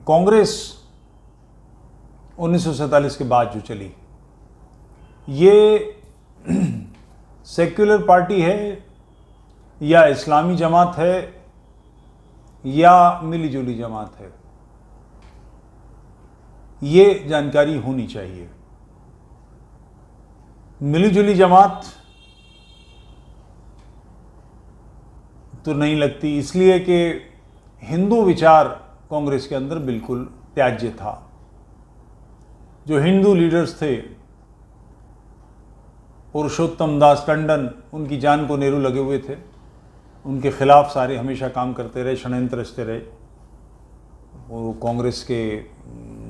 कांग्रेस 1947 के बाद जो चली, ये सेक्युलर पार्टी है या इस्लामी जमात है या मिलीजुली जमात है, ये जानकारी होनी चाहिए। मिलीजुली जमात तो नहीं लगती, इसलिए कि हिंदू विचार कांग्रेस के अंदर बिल्कुल त्याज्य था। जो हिंदू लीडर्स थे, पुरुषोत्तम दास टंडन, उनकी जान को नेहरू लगे हुए थे, उनके खिलाफ सारे हमेशा काम करते रहे, षड्यंत्र रचते रहे। वो कांग्रेस के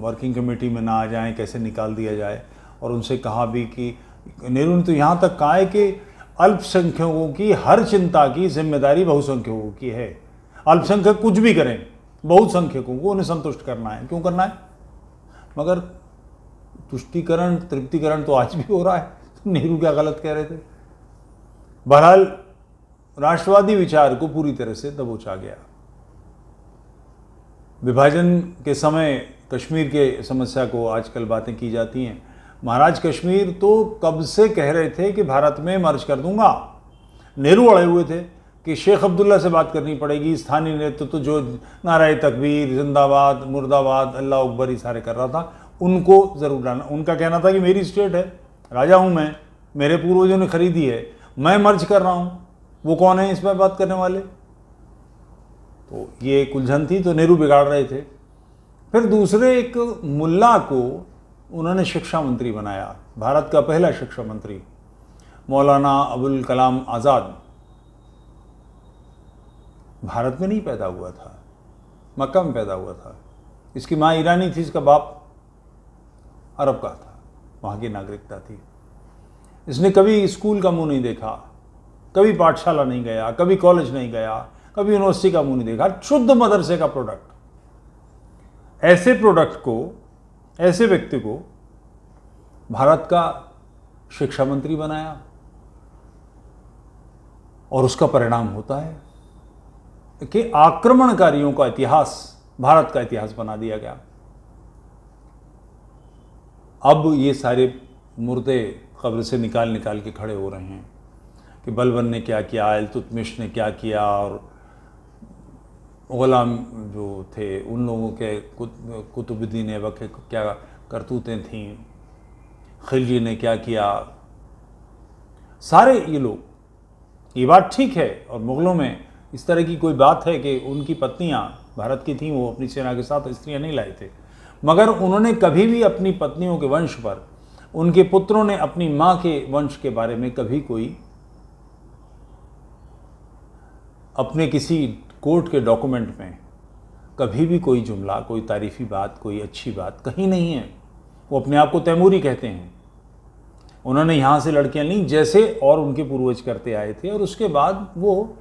वर्किंग कमेटी में ना आ जाएं, कैसे निकाल दिया जाए। और उनसे कहा भी कि नेहरू ने तो यहाँ तक कहा है कि अल्पसंख्यकों की हर चिंता की जिम्मेदारी बहुसंख्यकों की है। अल्पसंख्यक कुछ भी करें, बहुसंख्यकों को उन्हें संतुष्ट करना है। क्यों करना है? मगर तुष्टीकरण, तृप्तिकरण तो आज भी हो रहा है। नेहरू क्या गलत कह रहे थे? बहरहाल राष्ट्रवादी विचार को पूरी तरह से दबोचा गया। विभाजन के समय कश्मीर के समस्या को आजकल बातें की जाती हैं। महाराज कश्मीर तो कब से कह रहे थे कि भारत में मर्ज कर दूंगा। नेहरू अड़े हुए थे कि शेख अब्दुल्ला से बात करनी पड़ेगी। स्थानीय नेतृत्व तो जो नाराए तकबीर, जिंदाबाद, मुर्दाबाद, अल्लाह अकबर ही सारे कर रहा था, उनको ज़रूर लाना। उनका कहना था कि मेरी स्टेट है, राजा हूँ मैं, मेरे पूर्वजों ने खरीदी है, मैं मर्ज कर रहा हूँ। वो कौन है इस पर बात करने वाले? तो ये एक उलझन थी, तो नेहरू बिगाड़ रहे थे। फिर दूसरे एक मुल्ला को उन्होंने शिक्षा मंत्री बनाया, भारत का पहला शिक्षा मंत्री, मौलाना अबुल कलाम आज़ाद। भारत में नहीं पैदा हुआ था, मक्का में पैदा हुआ था। इसकी माँ ईरानी थी, इसका बाप अरब का था, वहाँ की नागरिकता थी। इसने कभी स्कूल का मुंह नहीं देखा, कभी पाठशाला नहीं गया, कभी कॉलेज नहीं गया, कभी यूनिवर्सिटी का मुंह नहीं देखा। शुद्ध मदरसे का प्रोडक्ट। ऐसे प्रोडक्ट को, ऐसे व्यक्ति को भारत का शिक्षा मंत्री बनाया, और उसका परिणाम होता है कि आक्रमणकारियों का इतिहास भारत का इतिहास बना दिया गया। अब ये सारे मुर्दे कब्र से निकाल के खड़े हो रहे हैं कि बलबन ने क्या किया, इल्तुतमिश ने क्या किया, और गुलाम जो थे उन लोगों के कुतुबुद्दीन ऐबक के क्या करतूतें थीं, खिलजी ने क्या किया। सारे ये लोग, ये बात ठीक है। और मुग़लों में इस तरह की कोई बात है कि उनकी पत्नियां भारत की थीं, वो अपनी सेना के साथ स्त्रियां नहीं लाए थे, मगर उन्होंने कभी भी अपनी पत्नियों के वंश पर, उनके पुत्रों ने अपनी माँ के वंश के बारे में कभी कोई अपने किसी कोर्ट के डॉक्यूमेंट में कभी भी कोई जुमला, कोई तारीफ़ी बात, कोई अच्छी बात कहीं नहीं है। वो अपने आप को तैमूरी कहते हैं। उन्होंने यहाँ से लड़कियाँ लीं जैसे और उनके पूर्वज करते आए थे, और उसके बाद वो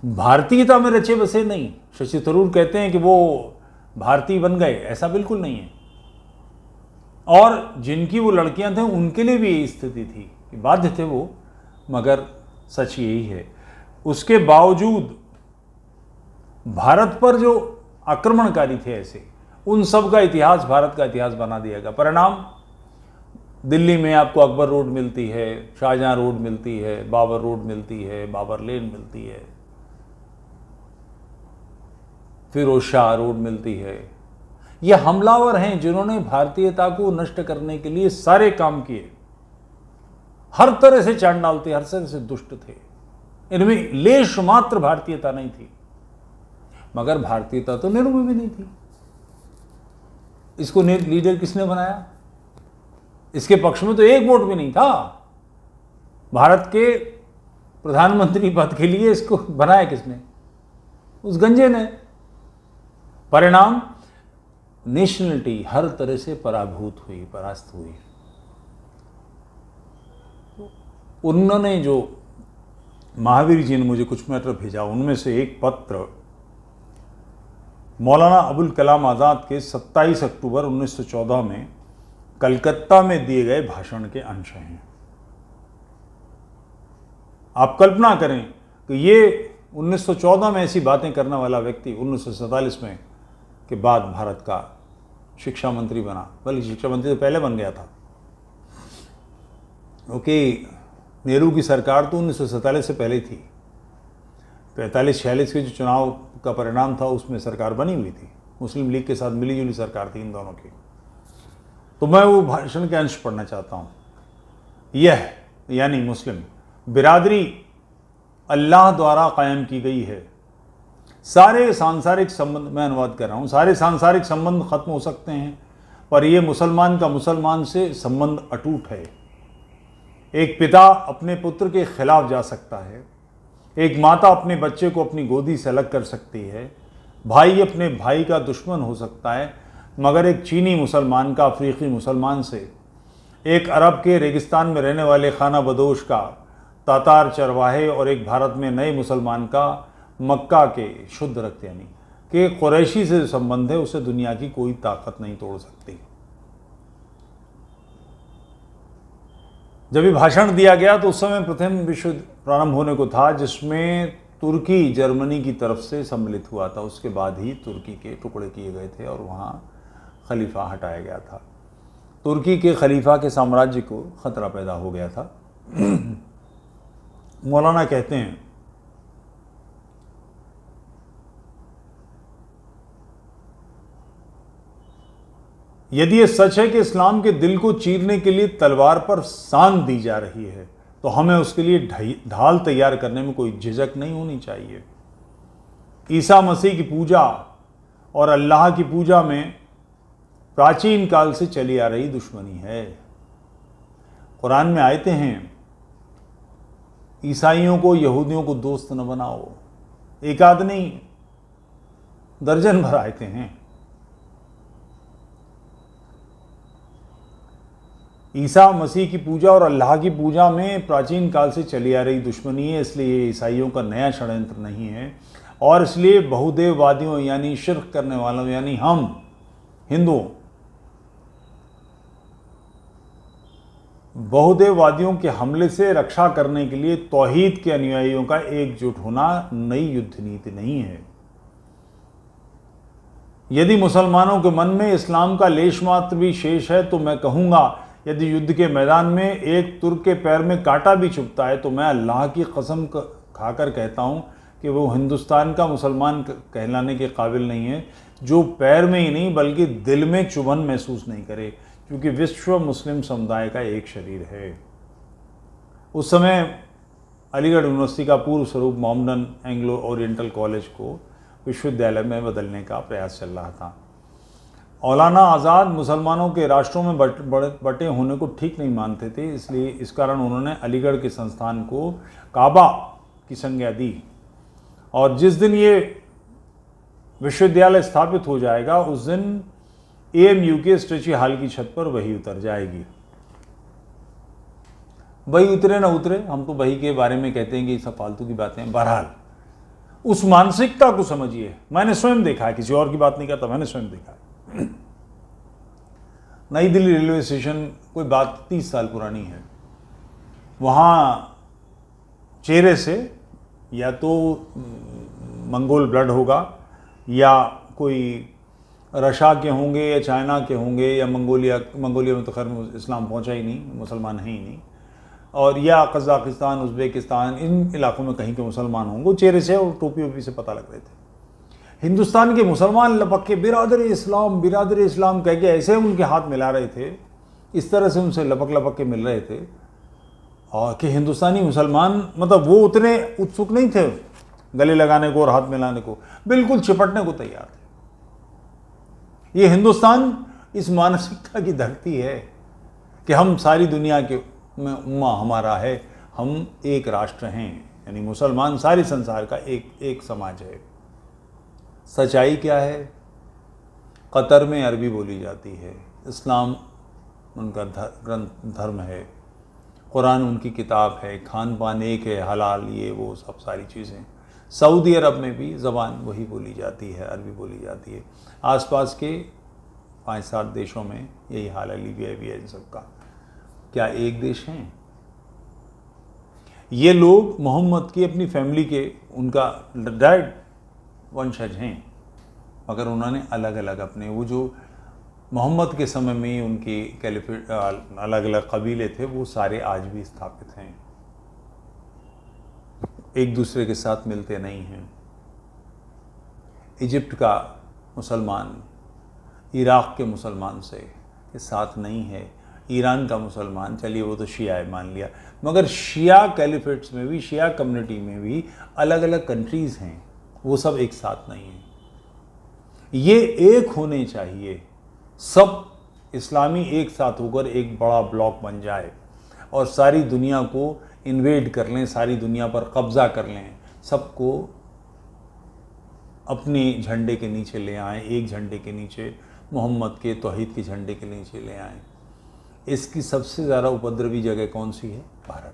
भारतीयता में रचे बसे नहीं। शशि थरूर कहते हैं कि वो भारतीय बन गए, ऐसा बिल्कुल नहीं है। और जिनकी वो लड़कियाँ थे उनके लिए भी यही स्थिति थी कि बाध्य थे वो, मगर सच यही है। उसके बावजूद भारत पर जो आक्रमणकारी थे ऐसे, उन सब का इतिहास भारत का इतिहास बना दिया गया। परिणाम, दिल्ली में आपको अकबर रोड मिलती है, शाहजहां रोड मिलती है, बाबर रोड मिलती है, बाबर लेन मिलती है, फिरोज शाह रोड मिलती है। ये हमलावर हैं जिन्होंने भारतीयता को नष्ट करने के लिए सारे काम किए, हर तरह से चांडाल थे, हर तरह से दुष्ट थे। इनमें लेश मात्र भारतीयता नहीं थी, मगर भारतीयता तो नेहरू में भी नहीं थी। इसको लीडर किसने बनाया? इसके पक्ष में तो एक वोट भी नहीं था। भारत के प्रधानमंत्री पद के लिए इसको बनाया किसने? उस गंजे ने। परिणाम, नेशनलिटी हर तरह से पराभूत हुई, परास्त हुई। उन्होंने जो महावीर जी ने मुझे कुछ मैटर भेजा, उनमें से एक पत्र मौलाना अबुल कलाम आज़ाद के 27 अक्टूबर 1914 में कलकत्ता में दिए गए भाषण के अंश हैं। आप कल्पना करें कि ये 1914 में ऐसी बातें करने वाला व्यक्ति 1947 में के बाद भारत का शिक्षा मंत्री बना, बल्कि शिक्षा मंत्री तो पहले बन गया था, क्योंकि नेहरू की सरकार तो 1947 से पहले थी। 45-46 के जो चुनाव का परिणाम था उसमें सरकार बनी हुई थी, मुस्लिम लीग के साथ मिलीजुली सरकार थी इन दोनों की। तो मैं वो भाषण के अंश पढ़ना चाहता हूँ। यह यानी मुस्लिम बिरादरी अल्लाह द्वारा कायम की गई है। सारे सांसारिक संबंध, मैं अनुवाद कर रहा हूँ, सारे सांसारिक संबंध खत्म हो सकते हैं पर यह मुसलमान का मुसलमान से संबंध अटूट है। एक पिता अपने पुत्र के खिलाफ जा सकता है, एक माता अपने बच्चे को अपनी गोदी से अलग कर सकती है, भाई अपने भाई का दुश्मन हो सकता है, मगर एक चीनी मुसलमान का अफ्रीकी मुसलमान से, एक अरब के रेगिस्तान में रहने वाले खाना बदोश का तातार चरवाहे और एक भारत में नए मुसलमान का मक्का के शुद्ध रक्त यानी कि कुरैशी से जो संबंध है उसे दुनिया की कोई ताकत नहीं तोड़ सकती। जब ये भाषण दिया गया तो उस समय प्रथम विश्व युद्ध प्रारंभ होने को था, जिसमें तुर्की जर्मनी की तरफ से सम्मिलित हुआ था। उसके बाद ही तुर्की के टुकड़े किए गए थे और वहाँ खलीफा हटाया गया था। तुर्की के खलीफा के साम्राज्य को खतरा पैदा हो गया था। मौलाना कहते हैं, यदि ये सच है कि इस्लाम के दिल को चीरने के लिए तलवार पर सांध दी जा रही है तो हमें उसके लिए ढाल तैयार करने में कोई झिझक नहीं होनी चाहिए। ईसा मसीह की पूजा और अल्लाह की पूजा में प्राचीन काल से चली आ रही दुश्मनी है। कुरान में आयतें हैं, ईसाइयों को यहूदियों को दोस्त न बनाओ। एक आध नहीं, दर्जन भर आयतें हैं। ईसा मसीह की पूजा और अल्लाह की पूजा में प्राचीन काल से चली आ रही दुश्मनी है, इसलिए ईसाइयों का नया षड्यंत्र नहीं है। और इसलिए बहुदेववादियों यानी शिर्क करने वालों यानी हम हिंदुओं, बहुदेववादियों के हमले से रक्षा करने के लिए तौहीद के अनुयायियों का एकजुट होना नई युद्ध नीति नहीं है। यदि मुसलमानों के मन में इस्लाम का लेश मात्र भी शेष है तो मैं कहूँगा, यदि युद्ध के मैदान में एक तुर्क के पैर में कांटा भी चुभता है तो मैं अल्लाह की कसम खाकर कहता हूँ कि वो हिंदुस्तान का मुसलमान कहलाने के काबिल नहीं है, जो पैर में ही नहीं बल्कि दिल में चुभन महसूस नहीं करे, क्योंकि विश्व मुस्लिम समुदाय का एक शरीर है। उस समय अलीगढ़ यूनिवर्सिटी का पूर्व स्वरूप मोहम्मदन एंग्लो ओरिएंटल कॉलेज को विश्वविद्यालय में बदलने का प्रयास चल रहा था। मौलाना आज़ाद मुसलमानों के राष्ट्रों में बटे होने को ठीक नहीं मानते थे, इसलिए इस कारण उन्होंने अलीगढ़ के संस्थान को काबा की संज्ञा दी। और जिस दिन ये विश्वविद्यालय स्थापित हो जाएगा उस दिन AMU के स्ट्रेची हॉल की छत पर वही उतर जाएगी। वही उतरे ना उतरे, हम तो वही के बारे में कहते हैं कि सब फालतू की बातें हैं। बहरहाल उस मानसिकता को समझिए। मैंने स्वयं देखा है, किसी और की बात नहीं करता, मैंने स्वयं देखा है। नई दिल्ली रेलवे स्टेशन कोई बात 30 साल पुरानी है। वहाँ चेहरे से या तो मंगोल ब्लड होगा या कोई रशिया के होंगे या चाइना के होंगे या मंगोलिया में तो खैर इस्लाम पहुंचा ही नहीं, मुसलमान है ही नहीं, और या कज़ाकिस्तान उज़्बेकिस्तान इन इलाकों में कहीं के मुसलमान होंगे। चेहरे से और टोपी वोपी से पता लग रहे थे। हिंदुस्तान के मुसलमान लपक के बिरादर इस्लाम कह के ऐसे उनके हाथ मिला रहे थे, इस तरह से उनसे लपक के मिल रहे थे और कि हिंदुस्तानी मुसलमान मतलब वो उतने उत्सुक नहीं थे गले लगाने को और हाथ मिलाने को, बिल्कुल चिपटने को तैयार थे। ये हिंदुस्तान इस मानसिकता की धरती है कि हम सारी दुनिया के में उम्मा हमारा है, हम एक राष्ट्र हैं, यानी मुसलमान सारे संसार का एक समाज है। सच्चाई क्या है? कतर में अरबी बोली जाती है, इस्लाम उनका धर्म है, कुरान उनकी किताब है, खान पान एक है, हलाल ये वो सब सारी चीज़ें। सऊदी अरब में भी ज़बान वही बोली जाती है, अरबी बोली जाती है। आसपास के 5-7 देशों में यही हाल है, लीबिया भी है इन सब का। क्या एक देश हैं? ये लोग मोहम्मद की अपनी फैमिली के उनका डायरेक्ट वंशज हैं मगर उन्होंने अलग अलग अपने वो जो मोहम्मद के समय में उनके कैलिफेट अलग अलग कबीले थे वो सारे आज भी स्थापित हैं, एक दूसरे के साथ मिलते नहीं हैं। इजिप्ट का मुसलमान इराक़ के मुसलमान से के साथ नहीं है, ईरान का मुसलमान चलिए वो तो शिया है मान लिया, मगर शिया कैलिफेट्स में भी, शिया कम्युनिटी में भी अलग अलग कंट्रीज़ हैं, वो सब एक साथ नहीं हैं। ये एक होने चाहिए, सब इस्लामी एक साथ होकर एक बड़ा ब्लॉक बन जाए और सारी दुनिया को इन्वेड कर लें, सारी दुनिया पर कब्ज़ा कर लें, सबको अपने झंडे के नीचे ले आएं, एक झंडे के नीचे, मोहम्मद के तौहीद के झंडे के नीचे ले आएं। इसकी सबसे ज़्यादा उपद्रवी जगह कौन सी है? भारत।